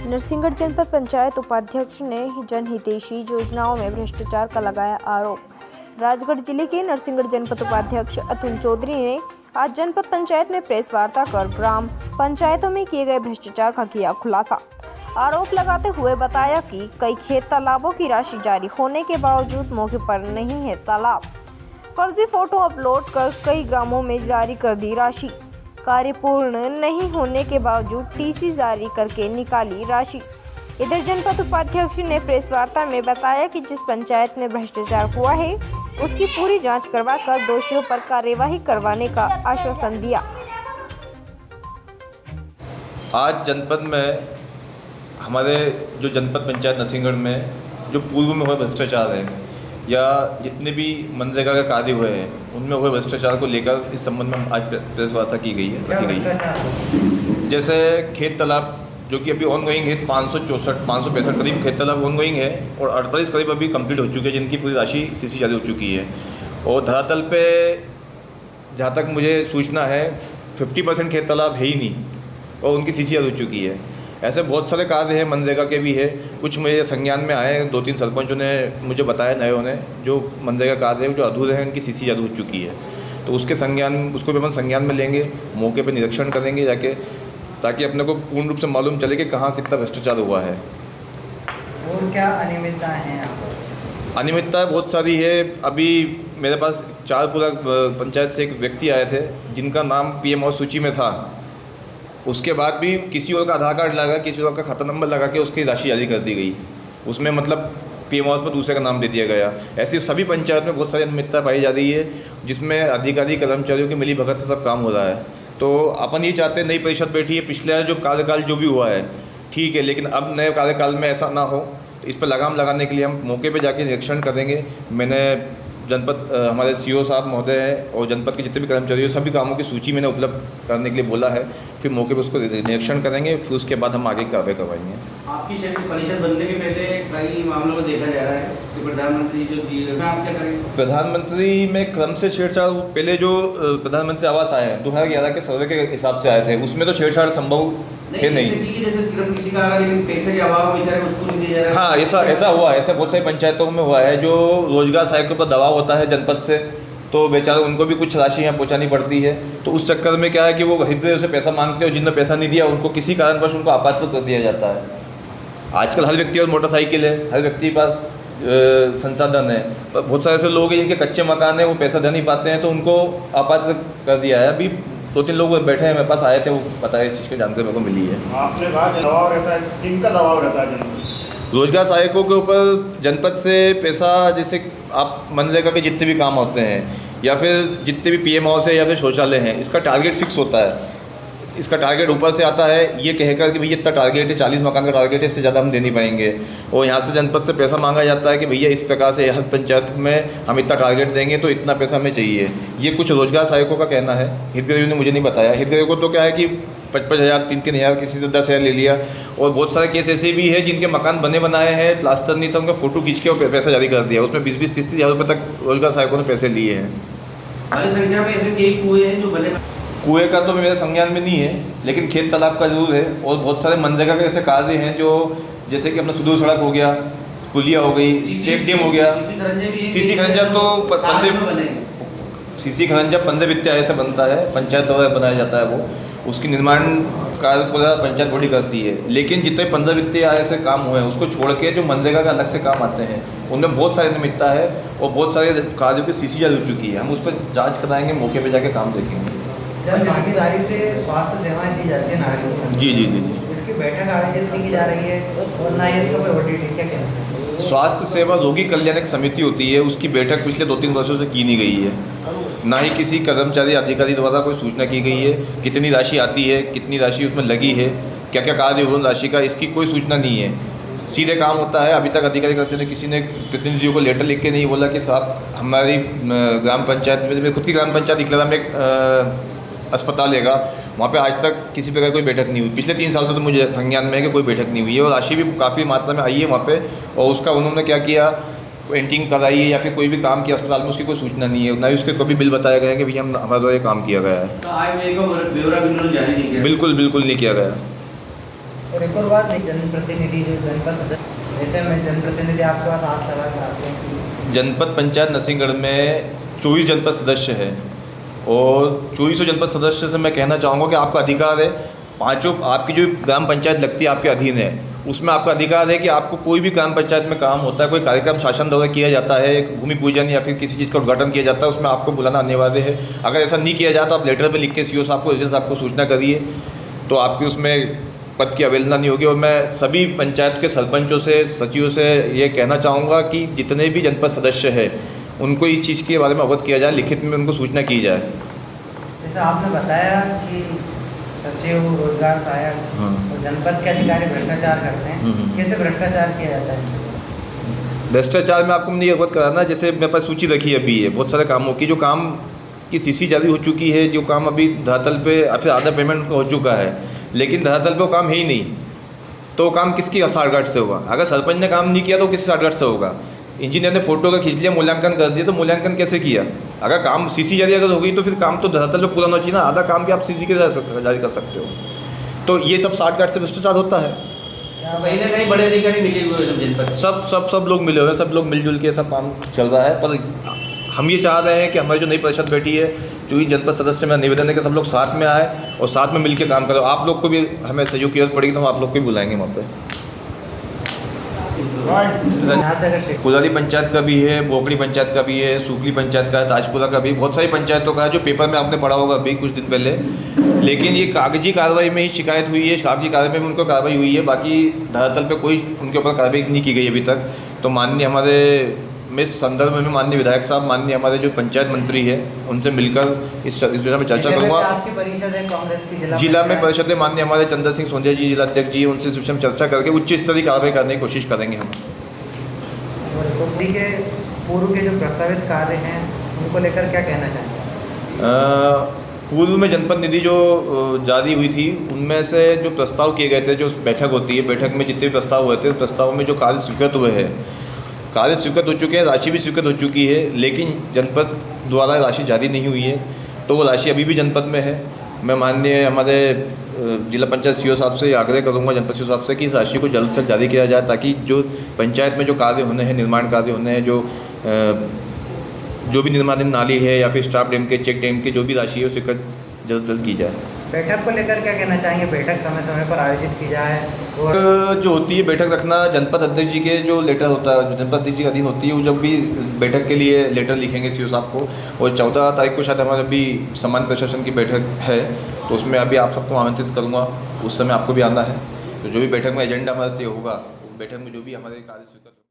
नरसिंहगढ़ जनपद पंचायत उपाध्यक्ष ने जनहितैषी योजनाओं में भ्रष्टाचार का लगाया आरोप। राजगढ़ जिले के नरसिंहगढ़ जनपद उपाध्यक्ष अतुल चौधरी ने आज जनपद पंचायत में प्रेस वार्ता कर ग्राम पंचायतों में किए गए भ्रष्टाचार का किया खुलासा। आरोप लगाते हुए बताया कि कई खेत तालाबों की राशि जारी होने के बावजूद मौके पर नहीं है तालाब। फर्जी फोटो अपलोड कर कई ग्रामों में जारी कर दी राशि। कार्य पूर्ण नहीं होने के बावजूद टीसी जारी करके निकाली राशि। इधर जनपद उपाध्यक्ष ने प्रेस वार्ता में बताया कि जिस पंचायत में भ्रष्टाचार हुआ है उसकी पूरी जांच करवाकर दोषियों पर कार्यवाही करवाने का आश्वासन दिया। आज जनपद में हमारे जो जनपद पंचायत नरसिंहगढ़ में जो पूर्व में हुए भ्रष्टाचार है या जितने भी मनरेगा के कार्य हुए हैं उनमें हुए भ्रष्टाचार को लेकर इस संबंध में आज प्रेस वार्ता की गई है। जैसे खेत तालाब जो कि अभी ऑन गोइंग है 565 करीब खेत तालाब ऑन गोइंग है और 48 करीब अभी कंप्लीट हो चुके हैं जिनकी पूरी राशि सीसी जारी हो चुकी है। और धरातल पे जहाँ तक मुझे सूचना है 50% खेत तालाब है ही नहीं और उनकी सीसी जारी हो चुकी है। ऐसे बहुत सारे कार्य हैं, मनरेगा के भी है, कुछ मेरे संज्ञान में आए, 2-3 सरपंचों ने मुझे बताया नए ने जो मनरेगा कार्य है जो अधूरे हैं उनकी सीसी जारी हो चुकी है। तो उसको भी अपन संज्ञान में लेंगे, मौके पे निरीक्षण करेंगे जाके, ताकि अपने को पूर्ण रूप से मालूम चले कि कहाँ कितना भ्रष्टाचार हुआ है। और क्या अनियमितताएं हैं यहाँ पर? अनियमितता बहुत सारी है। अभी मेरे पास 4 पूरा पंचायत से एक व्यक्ति आए थे जिनका नाम PM सूची में था, उसके बाद भी किसी और का आधार कार्ड लगा, किसी और का खाता नंबर लगा के उसकी राशि जारी कर दी गई। उसमें मतलब PM पर दूसरे का नाम दे दिया गया। ऐसी सभी पंचायत में बहुत सारी अनियमितता पाई जा रही है जिसमें अधिकारी कर्मचारियों की मिली भगत से सब काम हो रहा है। तो अपन ये चाहते हैं नई परिषद बैठी है, पिछला जो कार्यकाल जो भी हुआ है ठीक है, लेकिन अब नए कार्यकाल में ऐसा ना हो, तो इस पर लगाम लगाने के लिए हम मौके पर जाके निरीक्षण करेंगे। मैंने जनपद हमारे CO साहब महोदय हैं और जनपद के जितने भी कर्मचारी हैं सभी कामों की सूची मैंने उपलब्ध करने के लिए बोला है। फिर मौके पर उसको निरीक्षण करेंगे, फिर उसके बाद हम आगे कार्रवाई करवाएंगे। आपकी परिषद बनने के पहले कई मामलों में देखा जा रहा है कि प्रधानमंत्री जो दिए आप क्या करेंगे? प्रधानमंत्री में क्रम से छेड़छाड़, पहले जो प्रधानमंत्री आवास आए हैं 2011 के सर्वे के हिसाब से आए थे, उसमें तो छेड़छाड़ संभव थे नहीं। जैसे किसी का लेकिन पैसे के अभाव में बेचारे उसको नहीं दिया जा रहा है। हाँ, ऐसा हुआ है। ऐसे बहुत सारी पंचायतों में हुआ है जो रोजगार सहायकों पर दबाव होता है जनपद से, तो बेचारे उनको भी कुछ राशि यहाँ पहुँचानी पड़ती है। तो उस चक्कर में क्या है कि वो हृदय से पैसा मांगते हैं और जिनने पैसा नहीं दिया उनको किसी कारणवश उनको अपात्र कर दिया जाता है। आजकल हर व्यक्ति और मोटरसाइकिल है, हर व्यक्ति के पास संसाधन है। बहुत सारे ऐसे लोग हैं जिनके कच्चे मकान हैं, वो पैसा दे नहीं पाते हैं तो उनको अपात्र कर दिया है। अभी 2-3 लोग बैठे हैं, मेरे पास आए थे, वो बताया इस चीज़ की जानकारी मेरे को मिली है। आपने कहा दबाव रहता है, किनका दबाव रहता है जनपद? रोजगार सहायकों के ऊपर जनपद से पैसा, जैसे आप मनरेगा के जितने भी काम होते हैं या फिर जितने भी PM हाउस है या फिर शौचालय हैं, इसका टारगेट फिक्स होता है। इसका टारगेट ऊपर से आता है, ये कहकर कि भैया इतना टारगेट है, 40 मकान का टारगेट है, इससे ज़्यादा हम दे नहीं पाएंगे। और यहाँ से जनपद से पैसा मांगा जाता है कि भैया इस प्रकार से हर पंचायत में हम इतना टारगेट देंगे तो इतना पैसा हमें चाहिए। ये कुछ रोजगार सहायकों का कहना है। हितग्राहियों ने मुझे नहीं बताया। हितग्राहियों को तो क्या है कि 55,000 3-3 किसी से 10,000 ले लिया। और बहुत सारे केस ऐसे भी है जिनके मकान बने बनाए हैं, प्लास्टर नहीं था, उनका फ़ोटो खींच के और पैसा जारी कर दिया। उसमें 20-30 हज़ार रुपये तक रोजगार सहायकों ने पैसे लिए हैं। बड़ी संख्या में ऐसे कई कुएं हैं जो बने। कुएं का तो मेरे संज्ञान में नहीं है, लेकिन खेत तालाब का जरूर है। और बहुत सारे मनरेगा के ऐसे कार्य हैं जो, जैसे कि अपना सुदूर सड़क हो गया, पुलिया हो गई, चेक डैम हो गया। सीसी खरंजा तो 15 वित्त आय से बनता है, पंचायत द्वारा बनाया जाता है। वो उसकी निर्माण कार्य पूरा पंचायत बॉडी करती है। लेकिन जितने 15 वित्तीय आय से काम हुए हैं उसको छोड़ के जो मनरेगा का अलग से काम आते हैं उनमें बहुत सारी अनियमितता है और बहुत सारे कार्यों की सीसी जारी हो चुकी है। हम उस पर जाँच कराएंगे, मौके पर जाके काम देखेंगे। जब भागीदारी से स्वास्थ्य सेवाएं दी जाती है नागरिकों को, जी, इसकी बैठक आयोजित नहीं की जा रही है और ना ही इसका कोई ऑडिट है, क्या कहना है? स्वास्थ्य सेवा रोगी कल्याण एक समिति होती है, उसकी बैठक पिछले 2-3 वर्षों से की नहीं गई है। ना ही किसी कर्मचारी अधिकारी द्वारा कोई सूचना की गई है कितनी राशि आती है, कितनी राशि उसमें लगी है, क्या क्या कार्य हुए राशि का, इसकी कोई सूचना नहीं है। सीधे काम होता है। अभी तक अधिकारी कर्मचारी किसी ने प्रतिनिधियों को लेटर लिख के नहीं बोला कि साहब हमारी ग्राम पंचायत में, खुद की ग्राम पंचायत इकलरा में एक अस्पताल हैगा, वहाँ पे आज तक किसी प्रकार कोई बैठक नहीं हुई। पिछले 3 साल से तो मुझे संज्ञान में है कि कोई बैठक नहीं हुई है। और राशि भी काफ़ी मात्रा में आई है वहाँ पे, और उसका उन्होंने क्या किया, पेंटिंग कराई है या फिर कोई भी काम किया अस्पताल में, उसकी कोई सूचना नहीं है। ना ही उसके कभी बिल बताया गया है कि भैया हमारे द्वारा ये काम किया गया है। तो आय व्यय का ब्यौरा भी उन्होंने जारी नहीं किया? बिल्कुल नहीं किया गया। और एक और बात, एक जनप्रतिनिधि जो जनपद सदस्य, ऐसे में जनप्रतिनिधि आपके पास आज सवाल कराते हैं कि जनपद पंचायत नरसिंहगढ़ में 24 जनपद सदस्य है और 24 जनपद सदस्य से मैं कहना चाहूँगा कि आपका अधिकार है, पांचों आपकी जो ग्राम पंचायत लगती है आपके अधीन है, उसमें आपका अधिकार है कि आपको कोई भी ग्राम पंचायत में काम होता है, कोई कार्यक्रम शासन द्वारा किया जाता है, एक भूमि पूजन या फिर किसी चीज़ का उद्घाटन किया जाता है, उसमें आपको बुलाना अनिवार्य है। अगर ऐसा नहीं किया जाता, आप लेटर पे लिख के सीओ साहब को, एसडीओ साहब को सूचना करिए, तो आपकी उसमें पद की अवहेलना नहीं होगी। और मैं सभी पंचायत के सरपंचों से, सचिवों से ये कहना चाहूँगा कि जितने भी जनपद सदस्य हैं उनको इस चीज़ के बारे में अवगत किया जाए, लिखित में उनको सूचना की जाए। जैसे आपने बताया कि सचिव, रोजगार सहायक और जनपद के अधिकारी भ्रष्टाचार करते हैं, कैसे भ्रष्टाचार किया जाता है? भ्रष्टाचार में आपको नहीं अवगत कराना, जैसे मेरे पास सूची रखी है अभी है बहुत सारे कामों की, जो काम की सीसी जारी हो चुकी है, जो काम अभी धरातल पे फिर आधा पेमेंट हो चुका है, लेकिन धरातल पे वो काम है ही नहीं, तो वो काम किसकी साठगांठ से होगा? अगर सरपंच ने काम नहीं किया तो किस साठगांठ से होगा? इंजीनियर ने फोटो का खींच लिया, मूल्यांकन कर दिया, तो मूल्यांकन कैसे किया? अगर काम सीसी जारी अगर हो गई तो फिर काम तो धरातल पे पूरा होना चाहिए ना, आधा काम भी आप सीसी के जारी कर सकते हो। तो ये सब साठगांठ से भ्रष्टाचार होता है। कहीं ना कहीं बड़े अधिकारी मिले हुए हैं जनपद, सब लोग मिले हुए हैं, सब लोग मिलजुल के सब काम चल रहा है। पर हम ये चाह रहे हैं कि हमारी जो नई परिषद बैठी है, जो ही जनपद सदस्य, मेरा निवेदन है कि सब लोग साथ में आए और साथ में मिलकर काम करो। आप लोग को भी हमें सहयोग की जरूरत पड़ेगी तो हम आप लोग को भी बुलाएंगे वहाँ पे। यहाँ से अगर कुदाली पंचायत का भी है, बोकड़ी पंचायत का भी है, सुकली पंचायत का है, ताजपुरा का भी, बहुत सारी पंचायतों का है जो पेपर में आपने पढ़ा होगा अभी कुछ दिन पहले। लेकिन ये कागजी कार्रवाई में ही शिकायत हुई है, कागजी कार्रवाई में उनको कार्रवाई हुई है, बाकी धरातल पे कोई उनके ऊपर कार्रवाई नहीं की गई अभी तक। तो माननीय हमारे, मैं इस संदर्भ में माननीय विधायक साहब, माननीय हमारे जो पंचायत मंत्री है, उनसे मिलकर इस विषय में चर्चा करूँगा। आपकी परिषद है कांग्रेस की जिला में परिषद है, माननीय हमारे चंद्र सिंह सोंधिया जी जिला अध्यक्ष जी, उनसे इस विषय में चर्चा करके उच्च स्तरीय कार्रवाई करने की कोशिश करेंगे हम। के पूर्व के जो प्रस्तावित कार्य हैं उनको लेकर क्या कहना चाहेंगे? पूर्व में जनपद निधि जो जारी हुई थी, उनमें से जो प्रस्ताव किए गए थे, जो बैठक होती है, बैठक में जितने भी प्रस्ताव हुए थे, प्रस्ताव में जो कार्य स्वीकृत हुए हैं, कार्य स्वीकृत हो चुके हैं, राशि भी स्वीकृत हो चुकी है, लेकिन जनपद द्वारा राशि जारी नहीं हुई है, तो वो राशि अभी भी जनपद में है। मैं माननीय हमारे जिला पंचायत सीओ साहब से आग्रह करूंगा, जनपद सीओ साहब से, कि इस राशि को जल्द से जारी किया जाए, ताकि जो पंचायत में जो कार्य होने हैं, निर्माण कार्य होने हैं, जो भी निर्माणाधीन नाली है या फिर स्टाफ डैम के, चेक डैम की जो भी राशि है उसे जल्द से जल्द की जाए। बैठक को लेकर क्या कहना चाहेंगे? बैठक समय समय पर आयोजित की जाए और जो होती है बैठक रखना, जनपद अध्यक्ष जी के जो लेटर होता है, जनपद अध्यक्ष जी के अधीन होती है, वो जब भी बैठक के लिए लेटर लिखेंगे सीओ साहब को, और 14 तारीख को शायद हमारे अभी सामान्य प्रशासन की बैठक है, तो उसमें अभी आप सबको आमंत्रित करूँगा, उस समय आपको भी आना है। तो जो भी बैठक में एजेंडा हमारा तय होगा, बैठक में जो भी हमारे कार्य स्वीकृत